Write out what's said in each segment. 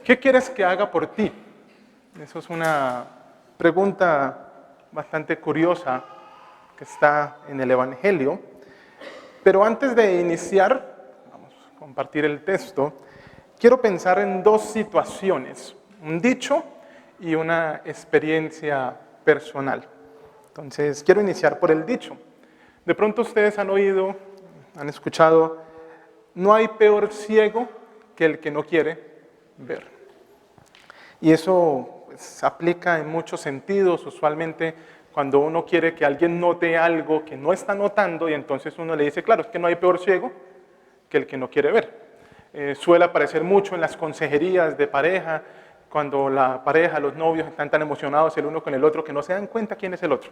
¿Qué quieres que haga por ti? Eso es una pregunta bastante curiosa que está en el Evangelio. Pero antes de iniciar, vamos a compartir el texto, quiero pensar en dos situaciones, un dicho y una experiencia personal. Entonces, quiero iniciar por el dicho. De pronto ustedes han oído, han escuchado, no hay peor ciego que el que no quiere ver. Y eso pues, aplica en muchos sentidos, usualmente cuando uno quiere que alguien note algo que no está notando y entonces uno le dice, claro, es que no hay peor ciego que el que no quiere ver. Suele aparecer mucho en las consejerías de pareja, cuando la pareja, los novios están tan emocionados el uno con el otro que no se dan cuenta quién es el otro.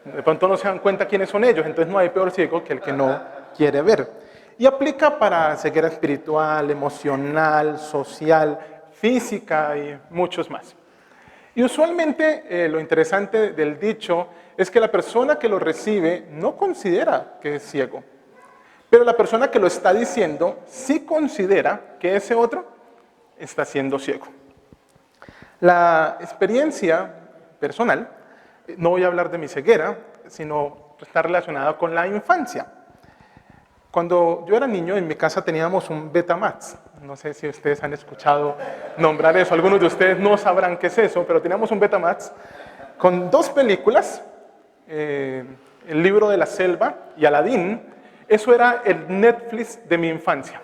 De pronto no se dan cuenta quiénes son ellos, entonces no hay peor ciego que el que no quiere ver. Y aplica para ceguera espiritual, emocional, social, física y muchos más. Y usualmente lo interesante del dicho es que la persona que lo recibe no considera que es ciego, pero la persona que lo está diciendo sí considera que ese otro está siendo ciego. La experiencia personal, no voy a hablar de mi ceguera, sino está relacionada con la infancia. Cuando yo era niño, en mi casa teníamos un Betamax. No sé si ustedes han escuchado nombrar eso. Algunos de ustedes no sabrán qué es eso, pero teníamos un Betamax con dos películas, El libro de la selva y Aladín. Eso era el Netflix de mi infancia.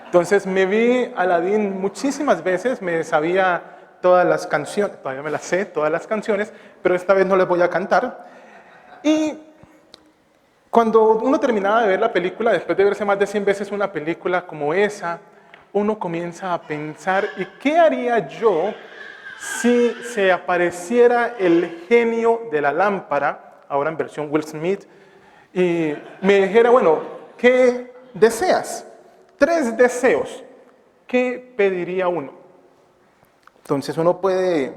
Entonces me vi Aladín muchísimas veces, me sabía todas las canciones, todavía me las sé, todas las canciones, pero esta vez no les voy a cantar. Y cuando uno terminaba de ver la película, después de verse más de 100 veces una película como esa, uno comienza a pensar, ¿y qué haría yo si se apareciera el genio de la lámpara, ahora en versión Will Smith, y me dijera, bueno, ¿qué deseas? 3 deseos. ¿Qué pediría uno? Entonces uno puede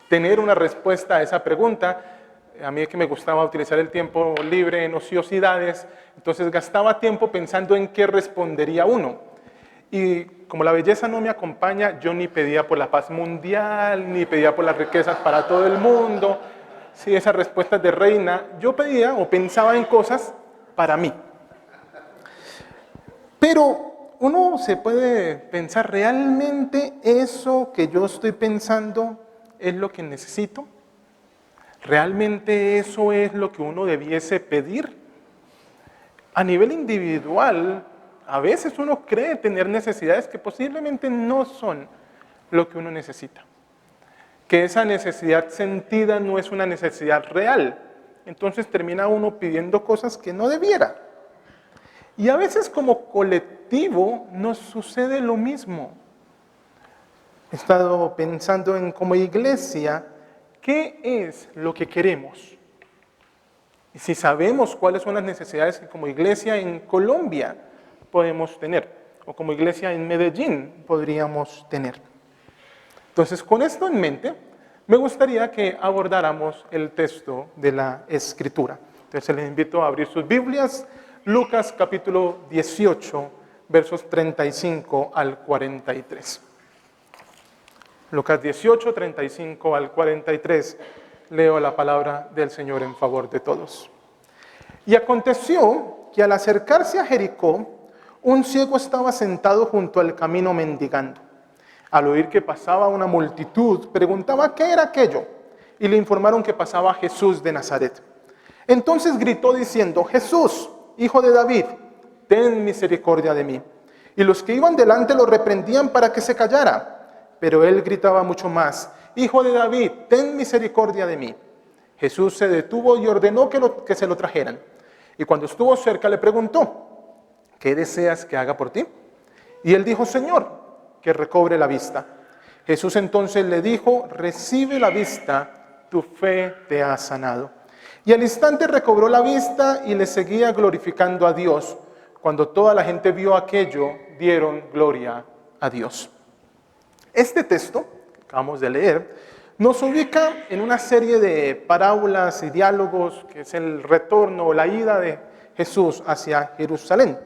tener una respuesta a esa pregunta. A mí es que me gustaba utilizar el tiempo libre en ociosidades, entonces gastaba tiempo pensando en qué respondería uno. Y como la belleza no me acompaña, yo ni pedía por la paz mundial, ni pedía por las riquezas para todo el mundo. Sí, esas respuestas de reina, yo pedía o pensaba en cosas para mí. Pero uno se puede pensar, ¿realmente eso que yo estoy pensando es lo que necesito? ¿Realmente eso es lo que uno debiese pedir? A nivel individual, a veces uno cree tener necesidades que posiblemente no son lo que uno necesita. Que esa necesidad sentida no es una necesidad real. Entonces termina uno pidiendo cosas que no debiera. Y a veces como colectivo nos sucede lo mismo. He estado pensando en como iglesia, ¿qué es lo que queremos? Y si sabemos cuáles son las necesidades que como iglesia en Colombia podemos tener, o como iglesia en Medellín podríamos tener. Entonces, con esto en mente, me gustaría que abordáramos el texto de la Escritura. Entonces, les invito a abrir sus Biblias, Lucas capítulo 18, versos 35 al 43. Lucas 18, 35 al 43, leo la palabra del Señor en favor de todos. Y aconteció que al acercarse a Jericó, un ciego estaba sentado junto al camino mendigando. Al oír que pasaba una multitud, preguntaba qué era aquello, y le informaron que pasaba Jesús de Nazaret. Entonces gritó diciendo, Jesús, hijo de David, ten misericordia de mí. Y los que iban delante lo reprendían para que se callara. Pero él gritaba mucho más, Hijo de David, ten misericordia de mí. Jesús se detuvo y ordenó que se lo trajeran. Y cuando estuvo cerca le preguntó, ¿qué deseas que haga por ti? Y él dijo, Señor, que recobre la vista. Jesús entonces le dijo, recibe la vista, tu fe te ha sanado. Y al instante recobró la vista y le seguía glorificando a Dios. Cuando toda la gente vio aquello, dieron gloria a Dios. Este texto que acabamos de leer nos ubica en una serie de parábolas y diálogos que es el retorno o la ida de Jesús hacia Jerusalén.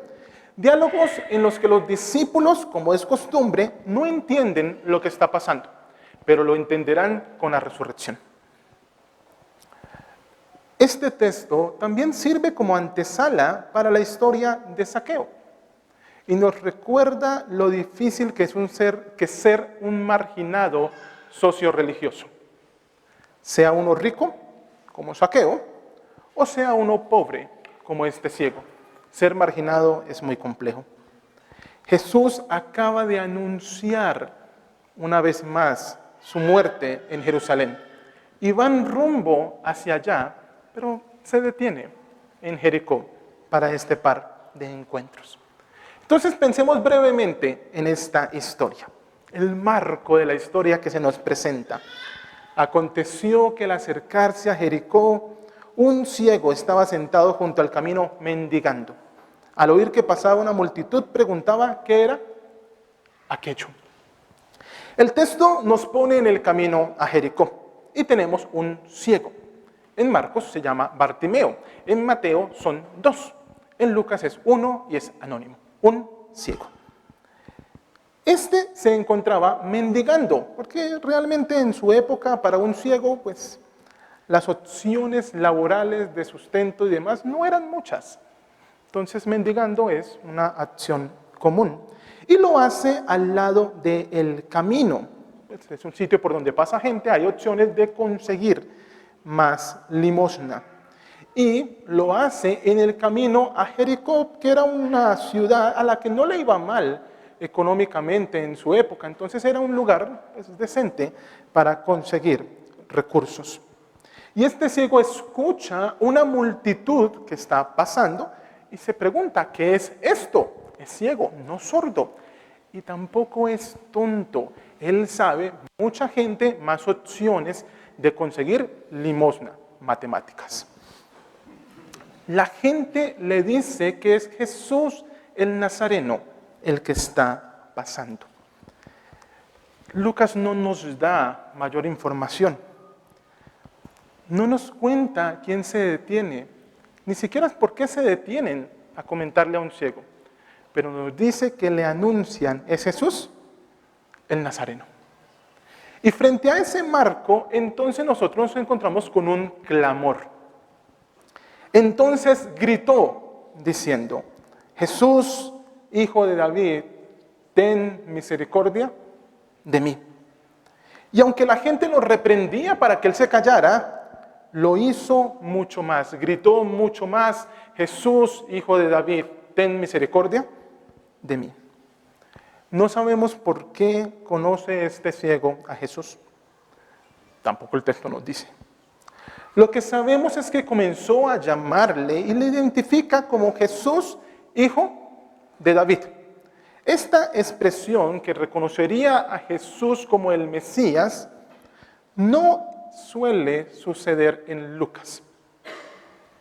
Diálogos en los que los discípulos, como es costumbre, no entienden lo que está pasando, pero lo entenderán con la resurrección. Este texto también sirve como antesala para la historia de Zaqueo y nos recuerda lo difícil que es ser un marginado socio-religioso, sea uno rico, como Zaqueo, o sea uno pobre, como este ciego. Ser marginado es muy complejo. Jesús acaba de anunciar una vez más su muerte en Jerusalén y van rumbo hacia allá, pero se detiene en Jericó para este par de encuentros. Entonces pensemos brevemente en esta historia, el marco de la historia que se nos presenta. Aconteció que al acercarse a Jericó, un ciego estaba sentado junto al camino mendigando. Al oír que pasaba una multitud, preguntaba qué era aquello. El texto nos pone en el camino a Jericó y tenemos un ciego. En Marcos se llama Bartimeo, en Mateo son 2, en Lucas es 1 y es anónimo, un ciego. Este se encontraba mendigando, porque realmente en su época para un ciego, pues las opciones laborales de sustento y demás no eran muchas. Entonces mendigando es una acción común. Y lo hace al lado del camino. Es un sitio por donde pasa gente, hay opciones de conseguir más limosna. Y lo hace en el camino a Jericó, que era una ciudad a la que no le iba mal económicamente en su época. Entonces era un lugar pues, decente para conseguir recursos. Y este ciego escucha una multitud que está pasando y se pregunta, ¿qué es esto? Es ciego, no sordo. Y tampoco es tonto. Él sabe, mucha gente, más opciones de conseguir limosna, matemáticas. La gente le dice que es Jesús el Nazareno el que está pasando. Lucas no nos da mayor información. No nos cuenta quién se detiene, ni siquiera por qué se detienen a comentarle a un ciego. Pero nos dice que le anuncian, es Jesús el Nazareno. Y frente a ese marco, entonces nosotros nos encontramos con un clamor. Entonces gritó diciendo, Jesús, hijo de David, ten misericordia de mí. Y aunque la gente lo reprendía para que él se callara, lo hizo mucho más, gritó mucho más, Jesús, hijo de David, ten misericordia de mí. No sabemos por qué conoce este ciego a Jesús. Tampoco el texto nos dice. Lo que sabemos es que comenzó a llamarle y le identifica como Jesús, hijo de David. Esta expresión que reconocería a Jesús como el Mesías no suele suceder en Lucas.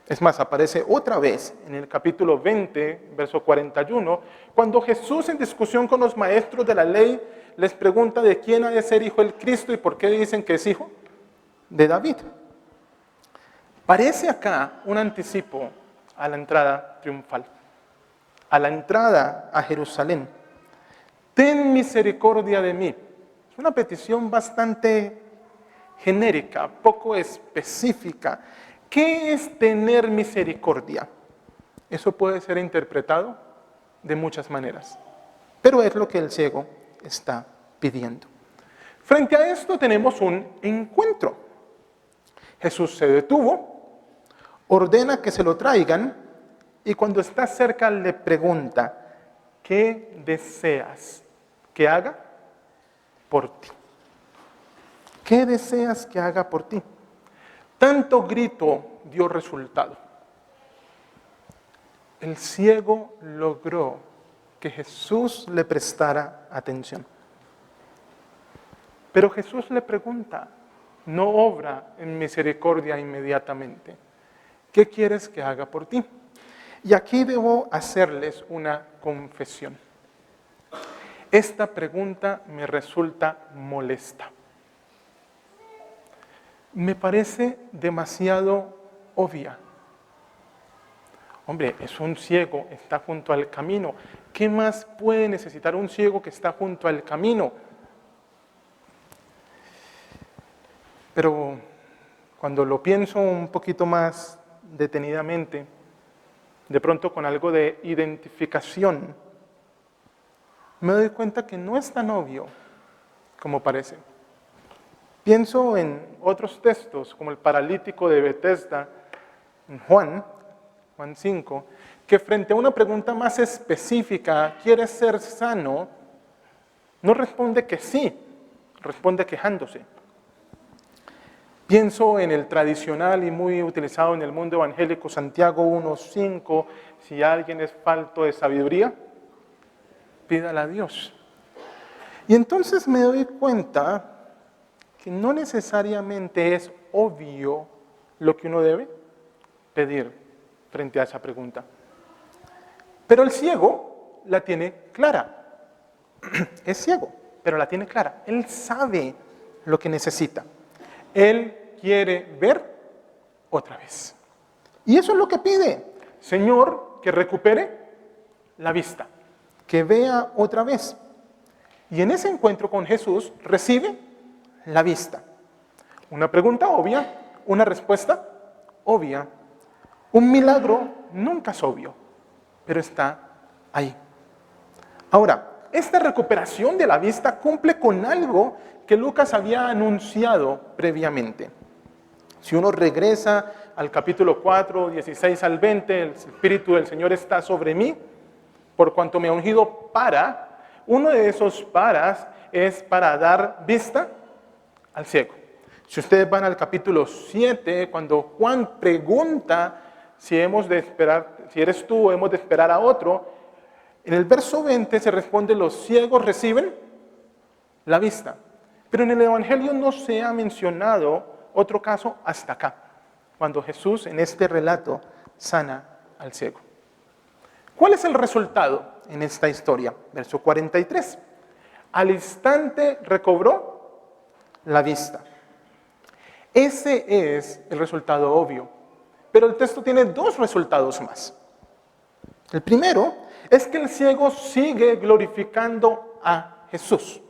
Es más, aparece otra vez en el capítulo 20, verso 41, cuando Jesús en discusión con los maestros de la ley les pregunta de quién ha de ser hijo el Cristo y por qué dicen que es hijo de David. Parece acá un anticipo a la entrada triunfal, a la entrada a Jerusalén. Ten misericordia de mí. Es una petición bastante genérica, poco específica. ¿Qué es tener misericordia? Eso puede ser interpretado de muchas maneras, pero es lo que el ciego está pidiendo. Frente a esto tenemos un encuentro. Jesús se detuvo, ordena que se lo traigan y cuando está cerca le pregunta, ¿qué deseas que haga por ti? ¿Qué deseas que haga por ti? Tanto grito dio resultado. El ciego logró que Jesús le prestara atención. Pero Jesús le pregunta, no obra en misericordia inmediatamente. ¿Qué quieres que haga por ti? Y aquí debo hacerles una confesión. Esta pregunta me resulta molesta. Me parece demasiado obvia. Hombre, es un ciego, está junto al camino. ¿Qué más puede necesitar un ciego que está junto al camino? Pero cuando lo pienso un poquito más detenidamente, de pronto con algo de identificación, me doy cuenta que no es tan obvio como parece. Pienso en otros textos, como el paralítico de Betesda, en Juan 5, que frente a una pregunta más específica, ¿quieres ser sano?, no responde que sí, responde quejándose. Pienso en el tradicional y muy utilizado en el mundo evangélico Santiago 1:5, si alguien es falto de sabiduría, pídala a Dios. Y entonces me doy cuenta que no necesariamente es obvio lo que uno debe pedir frente a esa pregunta. Pero el ciego la tiene clara. Es ciego, pero la tiene clara. Él sabe lo que necesita. Él quiere ver otra vez. Y eso es lo que pide. Señor, que recupere la vista, que vea otra vez. Y en ese encuentro con Jesús recibe la vista. Una pregunta obvia, una respuesta obvia. Un milagro nunca es obvio, pero está ahí. Ahora, esta recuperación de la vista cumple con algo que Lucas había anunciado previamente. Si uno regresa al capítulo 4, 16 al 20, el Espíritu del Señor está sobre mí, por cuanto me ha ungido para, uno de esos paras es para dar vista al ciego. Si ustedes van al capítulo 7, cuando Juan pregunta si hemos de esperar, si eres tú o hemos de esperar a otro, en el verso 20 se responde: los ciegos reciben la vista. Pero en el Evangelio no se ha mencionado otro caso hasta acá, cuando Jesús en este relato sana al ciego. ¿Cuál es el resultado en esta historia? Verso 43. Al instante recobró la vista. Ese es el resultado obvio. Pero el texto tiene dos resultados más. El primero es que el ciego sigue glorificando a Jesús.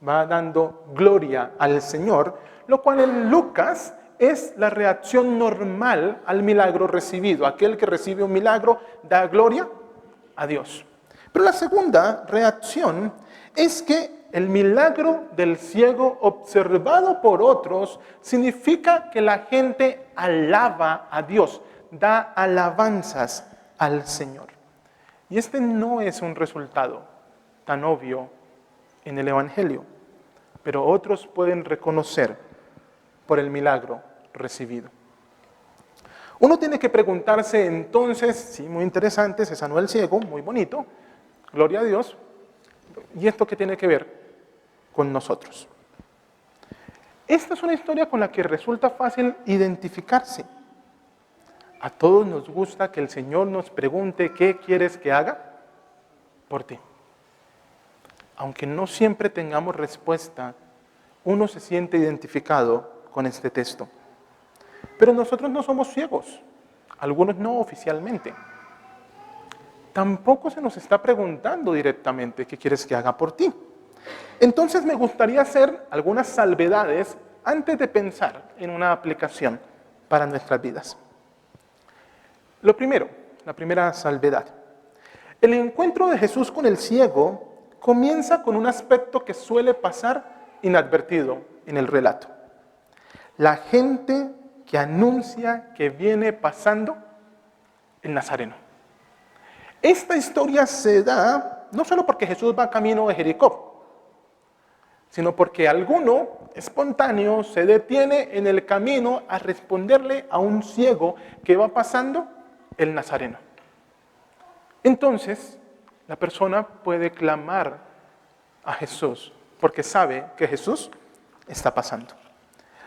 Va dando gloria al Señor, lo cual en Lucas es la reacción normal al milagro recibido. Aquel que recibe un milagro da gloria a Dios. Pero la segunda reacción es que el milagro del ciego observado por otros significa que la gente alaba a Dios, da alabanzas al Señor. Y este no es un resultado tan obvio en el Evangelio, pero otros pueden reconocer por el milagro recibido. Uno tiene que preguntarse entonces, sí, muy interesante, se sanó el ciego, muy bonito, gloria a Dios, ¿y esto qué tiene que ver con nosotros? Esta es una historia con la que resulta fácil identificarse. A todos nos gusta que el Señor nos pregunte qué quieres que haga por ti. Aunque no siempre tengamos respuesta, uno se siente identificado con este texto. Pero nosotros no somos ciegos, algunos no oficialmente. Tampoco se nos está preguntando directamente qué quieres que haga por ti. Entonces me gustaría hacer algunas salvedades antes de pensar en una aplicación para nuestras vidas. Lo primero, la primera salvedad. El encuentro de Jesús con el ciego comienza con un aspecto que suele pasar inadvertido en el relato. La gente que anuncia que viene pasando el Nazareno. Esta historia se da no solo porque Jesús va camino de Jericó, sino porque alguno espontáneo se detiene en el camino a responderle a un ciego que va pasando el Nazareno. Entonces, la persona puede clamar a Jesús porque sabe que Jesús está pasando.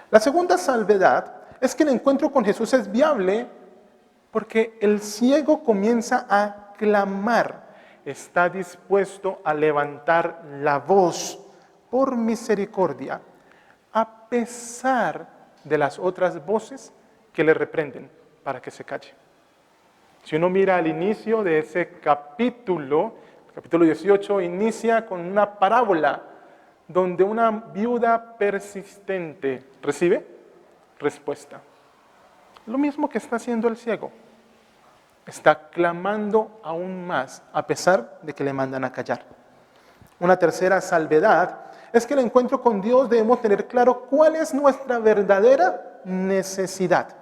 La segunda salvedad es que el encuentro con Jesús es viable porque el ciego comienza a clamar, está dispuesto a levantar la voz por misericordia, a pesar de las otras voces que le reprenden para que se calle. Si uno mira al inicio de ese capítulo, el capítulo 18 inicia con una parábola donde una viuda persistente recibe respuesta. Lo mismo que está haciendo el ciego. Está clamando aún más, a pesar de que le mandan a callar. Una tercera salvedad es que el encuentro con Dios debemos tener claro cuál es nuestra verdadera necesidad.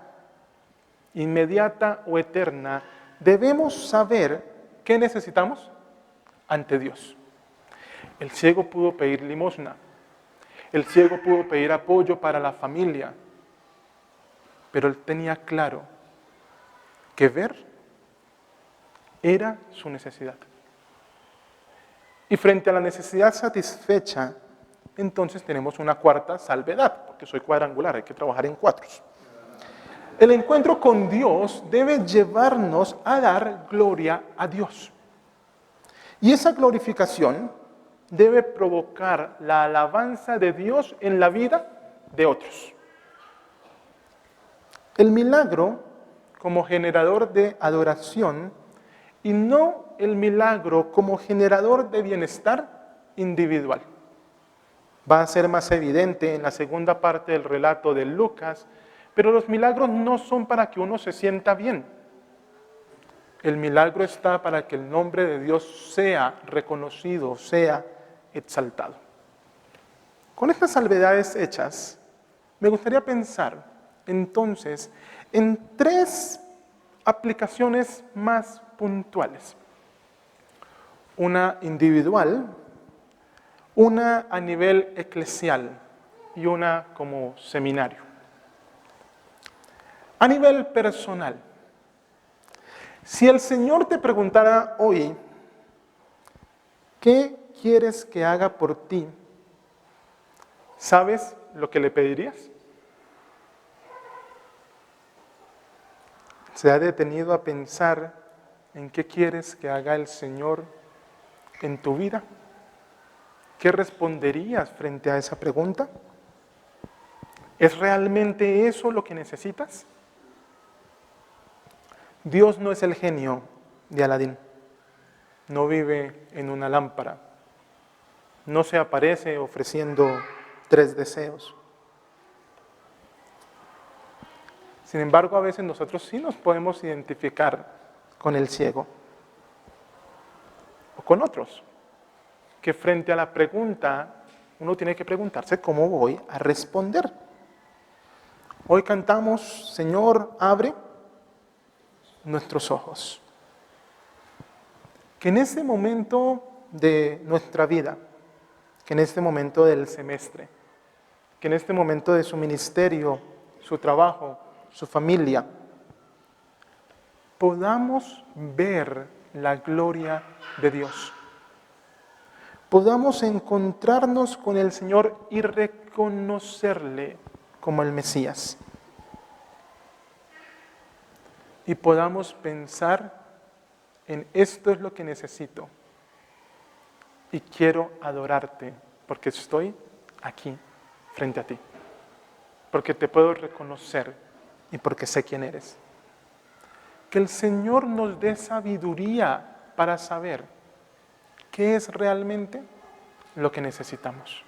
Inmediata o eterna, debemos saber qué necesitamos ante Dios. El ciego pudo pedir limosna. El ciego pudo pedir apoyo para la familia. Pero él tenía claro que ver era su necesidad. Y frente a la necesidad satisfecha, entonces tenemos una cuarta salvedad, porque soy cuadrangular, hay que trabajar en cuatros. El encuentro con Dios debe llevarnos a dar gloria a Dios. Y esa glorificación debe provocar la alabanza de Dios en la vida de otros. El milagro como generador de adoración y no el milagro como generador de bienestar individual. Va a ser más evidente en la segunda parte del relato de Lucas, pero los milagros no son para que uno se sienta bien. El milagro está para que el nombre de Dios sea reconocido, sea exaltado. Con estas salvedades hechas, me gustaría pensar entonces en tres aplicaciones más puntuales. Una individual, una a nivel eclesial y una como seminario. A nivel personal, si el Señor te preguntara hoy, ¿qué quieres que haga por ti? ¿Sabes lo que le pedirías? ¿Se ha detenido a pensar en qué quieres que haga el Señor en tu vida? ¿Qué responderías frente a esa pregunta? ¿Es realmente eso lo que necesitas? Dios no es el genio de Aladín, no vive en una lámpara, no se aparece ofreciendo 3 deseos. Sin embargo, a veces nosotros sí nos podemos identificar con el ciego o con otros, que frente a la pregunta uno tiene que preguntarse cómo voy a responder. Hoy cantamos, Señor, abre nuestros ojos. Que en este momento de nuestra vida, que en este momento del semestre, que en este momento de su ministerio, su trabajo, su familia, podamos ver la gloria de Dios. Podamos encontrarnos con el Señor y reconocerle como el Mesías. Y podamos pensar en esto es lo que necesito. Y quiero adorarte porque estoy aquí frente a ti. Porque te puedo reconocer y porque sé quién eres. Que el Señor nos dé sabiduría para saber qué es realmente lo que necesitamos.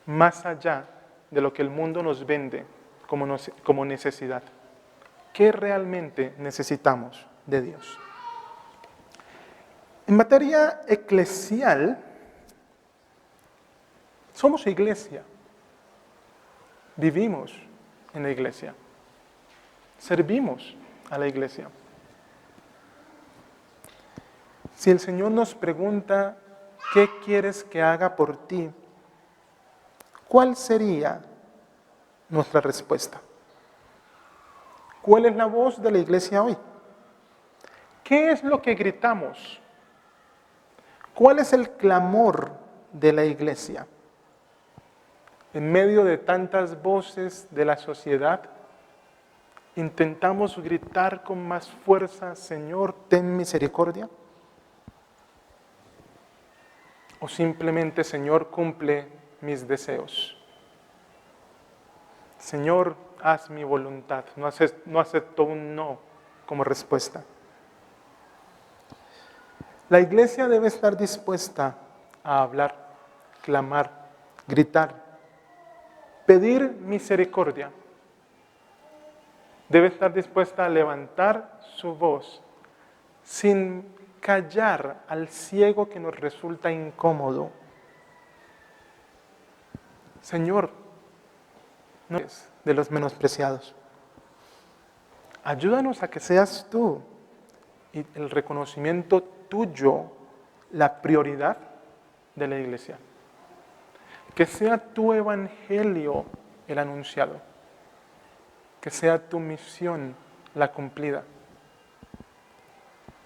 Más allá de lo que el mundo nos vende como necesidad. ¿Qué realmente necesitamos de Dios? En materia eclesial, somos iglesia. Vivimos en la iglesia. Servimos a la iglesia. Si el Señor nos pregunta, ¿qué quieres que haga por ti? ¿Cuál sería nuestra respuesta? ¿Cuál es la voz de la iglesia hoy? ¿Qué es lo que gritamos? ¿Cuál es el clamor de la iglesia? En medio de tantas voces de la sociedad, ¿intentamos gritar con más fuerza, Señor, ten misericordia? ¿O simplemente, Señor, cumple mis deseos? Señor, haz mi voluntad. No acepto un no como respuesta. La iglesia debe estar dispuesta a hablar, clamar, gritar, pedir misericordia. Debe estar dispuesta a levantar su voz sin callar al ciego que nos resulta incómodo. Señor, no eres de los menospreciados. Ayúdanos a que seas tú y el reconocimiento tuyo la prioridad de la iglesia. Que sea tu evangelio el anunciado. Que sea tu misión la cumplida.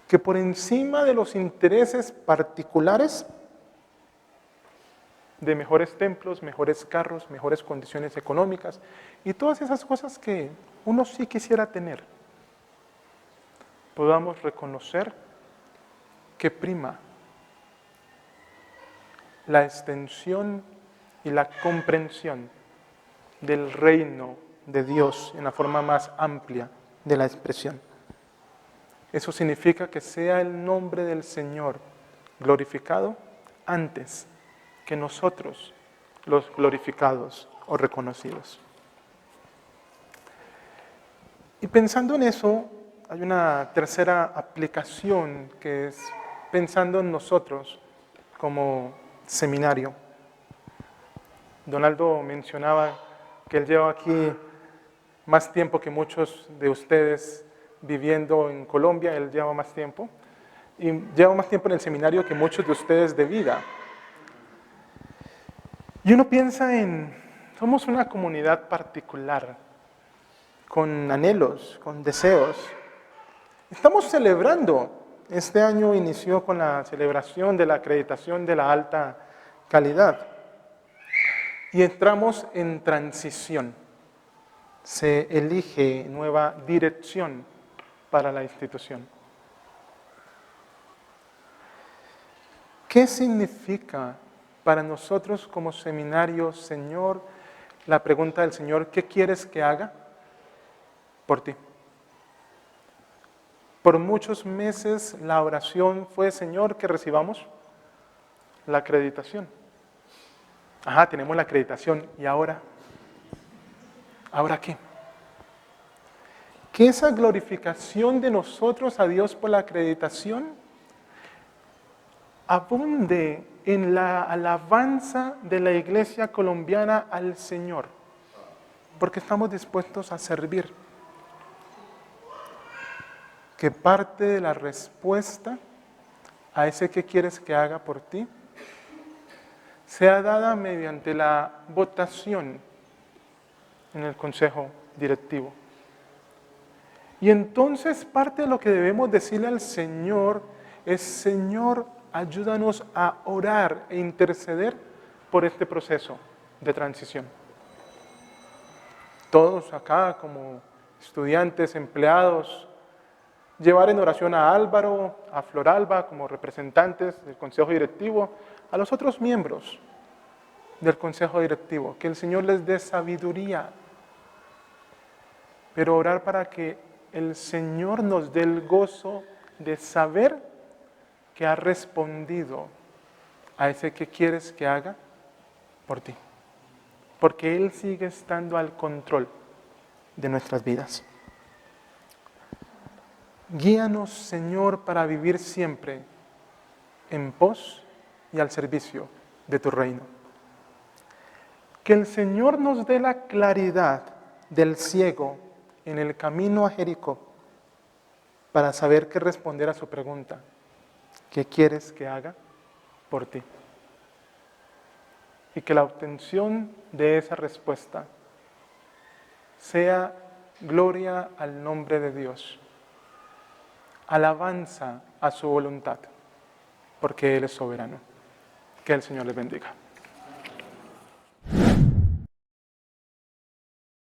Que por encima de los intereses particulares de mejores templos, mejores carros, mejores condiciones económicas y todas esas cosas que uno sí quisiera tener, podamos reconocer que prima la extensión y la comprensión del reino de Dios en la forma más amplia de la expresión. Eso significa que sea el nombre del Señor glorificado antes que nosotros los glorificados o reconocidos. Y pensando en eso, hay una tercera aplicación que es pensando en nosotros como seminario. Donaldo mencionaba que él lleva aquí más tiempo que muchos de ustedes viviendo en Colombia, él lleva más tiempo, y lleva más tiempo en el seminario que muchos de ustedes de vida. Y uno piensa somos una comunidad particular, con anhelos, con deseos. Estamos celebrando, este año inició con la celebración de la acreditación de la alta calidad. Y entramos en transición. Se elige nueva dirección para la institución. ¿Qué significa para nosotros como seminario, Señor, la pregunta del Señor, ¿qué quieres que haga por ti? Por muchos meses la oración fue, Señor, que recibamos la acreditación. Ajá, tenemos la acreditación, ¿y ahora? ¿Ahora qué? Que esa glorificación de nosotros a Dios por la acreditación abunde en la alabanza de la iglesia colombiana al Señor, porque estamos dispuestos a servir. Que parte de la respuesta a ese que quieres que haga por ti sea dada mediante la votación en el consejo directivo. Y entonces parte de lo que debemos decirle al Señor es, Señor, ayúdanos a orar e interceder por este proceso de transición. Todos acá como estudiantes, empleados, llevar en oración a Álvaro, a Floralba como representantes del consejo directivo, a los otros miembros del consejo directivo, que el Señor les dé sabiduría, pero orar para que el Señor nos dé el gozo de saber que ha respondido a ese que quieres que haga por ti, porque Él sigue estando al control de nuestras vidas. Guíanos, Señor, para vivir siempre en pos y al servicio de tu reino. Que el Señor nos dé la claridad del ciego en el camino a Jericó para saber qué responder a su pregunta. ¿Qué quieres que haga por ti? Y que la obtención de esa respuesta sea gloria al nombre de Dios, alabanza a su voluntad, porque Él es soberano. Que el Señor les bendiga.